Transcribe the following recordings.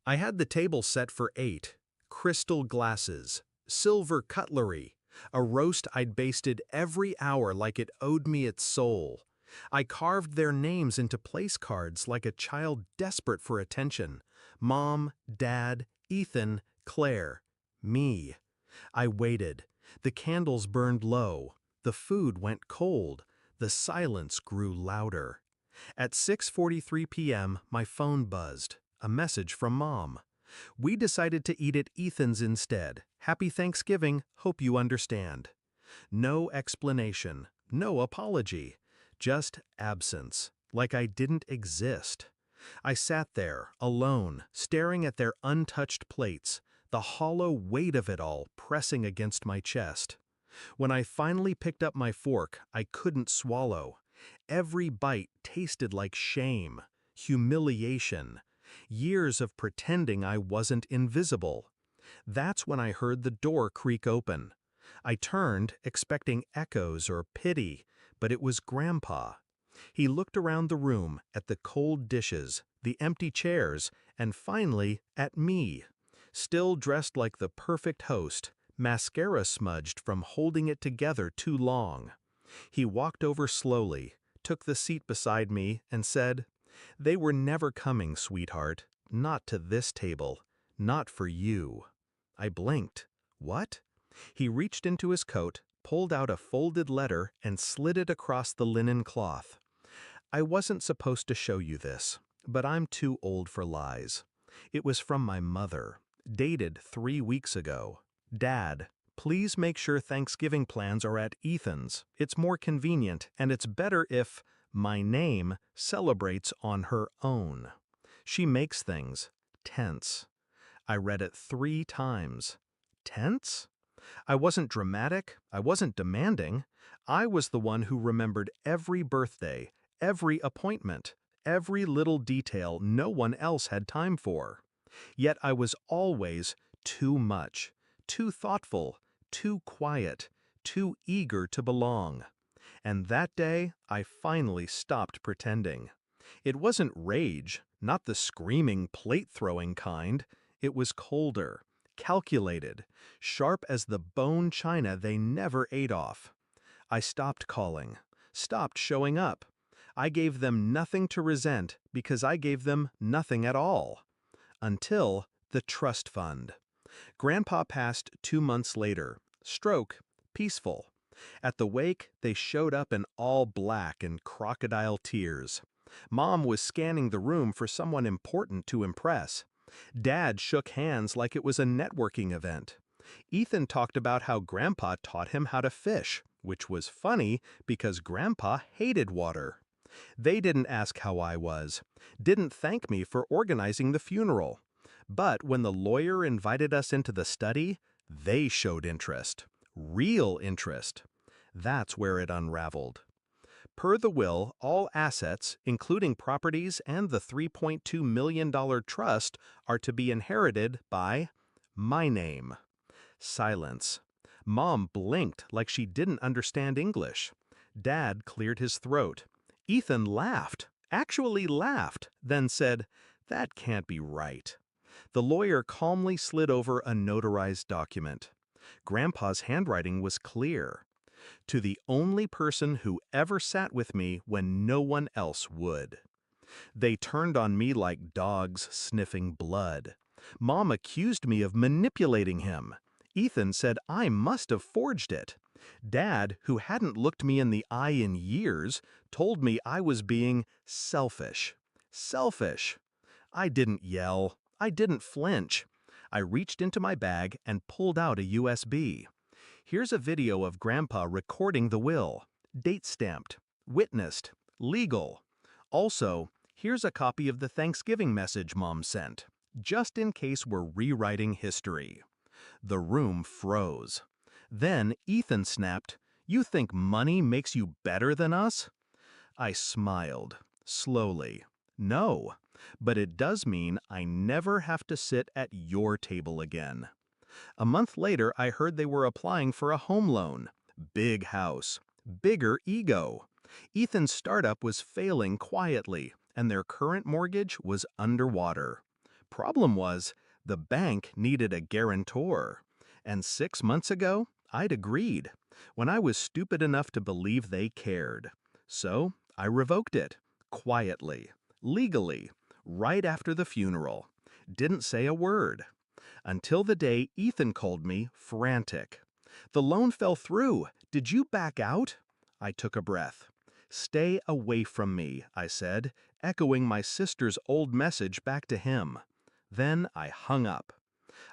I had the table set for 8, crystal glasses, silver cutlery, a roast I'd basted every hour like it owed me its soul. I carved their names into place cards like a child desperate for attention. Mom, Dad, Ethan, Claire, me. I waited. The candles burned low. The food went cold. The silence grew louder. At 6:43 p.m., my phone buzzed. A message from Mom. We decided to eat at Ethan's instead. Happy Thanksgiving, hope you understand. No explanation, no apology, just absence, like I didn't exist. I sat there, alone, staring at their untouched plates, the hollow weight of it all pressing against my chest. When I finally picked up my fork, I couldn't swallow. Every bite tasted like shame, humiliation, years of pretending I wasn't invisible. That's when I heard the door creak open. I turned, expecting echoes or pity, but it was Grandpa. He looked around the room, at the cold dishes, the empty chairs, and finally at me. Still dressed like the perfect host, mascara smudged from holding it together too long. He walked over slowly, took the seat beside me, and said, "They were never coming, sweetheart. Not to this table. Not for you." I blinked. What? He reached into his coat, pulled out a folded letter, and slid it across the linen cloth. I wasn't supposed to show you this, but I'm too old for lies. It was from my mother, dated 3 weeks ago. Dad, please make sure Thanksgiving plans are at Ethan's. It's more convenient, and it's better if my name celebrates on her own. She makes things tense. I read it 3 times. Tense? I wasn't dramatic. I wasn't demanding. I was the one who remembered every birthday, every appointment, every little detail no one else had time for. Yet I was always too much, too thoughtful, too quiet, too eager to belong. And that day, I finally stopped pretending. It wasn't rage, not the screaming, plate-throwing kind. It was colder, calculated, sharp as the bone china they never ate off. I stopped calling, stopped showing up. I gave them nothing to resent because I gave them nothing at all. Until the trust fund. Grandpa passed 2 months later. Stroke, peaceful. At the wake, they showed up in all black and crocodile tears. Mom was scanning the room for someone important to impress. Dad shook hands like it was a networking event. Ethan talked about how Grandpa taught him how to fish, which was funny because Grandpa hated water. They didn't ask how I was, didn't thank me for organizing the funeral. But when the lawyer invited us into the study, they showed interest. Real interest. That's where it unraveled. Per the will, all assets, including properties and the $3.2 million trust, are to be inherited by my name. Silence. Mom blinked like she didn't understand English. Dad cleared his throat. Ethan laughed, actually laughed, then said, "That can't be right." The lawyer calmly slid over a notarized document. Grandpa's handwriting was clear. To the only person who ever sat with me when no one else would. They turned on me like dogs sniffing blood. Mom accused me of manipulating him. Ethan said I must have forged it. Dad, who hadn't looked me in the eye in years, told me I was being selfish. Selfish. I didn't yell. I didn't flinch. I reached into my bag and pulled out a USB. Here's a video of Grandpa recording the will. Date stamped. Witnessed. Legal. Also, here's a copy of the Thanksgiving message Mom sent, just in case we're rewriting history. The room froze. Then Ethan snapped, "You think money makes you better than us?" I smiled, slowly. No, but it does mean I never have to sit at your table again. A month later, I heard they were applying for a home loan. Big house, bigger ego. Ethan's startup was failing quietly, and their current mortgage was underwater. Problem was, the bank needed a guarantor. And 6 months ago, I'd agreed, when I was stupid enough to believe they cared. So I revoked it, quietly, legally, right after the funeral. Didn't say a word. Until the day Ethan called me frantic. The loan fell through. Did you back out? I took a breath. Stay away from me, I said, echoing my sister's old message back to him. Then I hung up.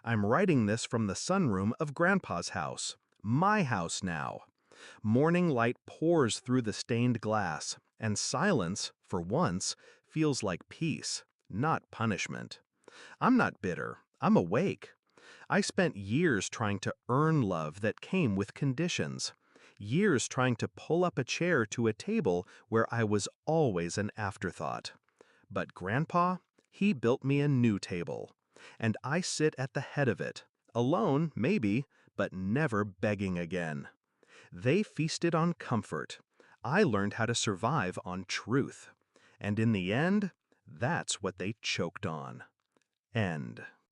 I'm writing this from the sunroom of Grandpa's house. My house now. Morning light pours through the stained glass, and silence, for once, feels like peace, not punishment. I'm not bitter. I'm awake. I spent years trying to earn love that came with conditions. Years trying to pull up a chair to a table where I was always an afterthought. But Grandpa, he built me a new table. And I sit at the head of it, alone, maybe, but never begging again. They feasted on comfort. I learned how to survive on truth. And in the end, that's what they choked on. End.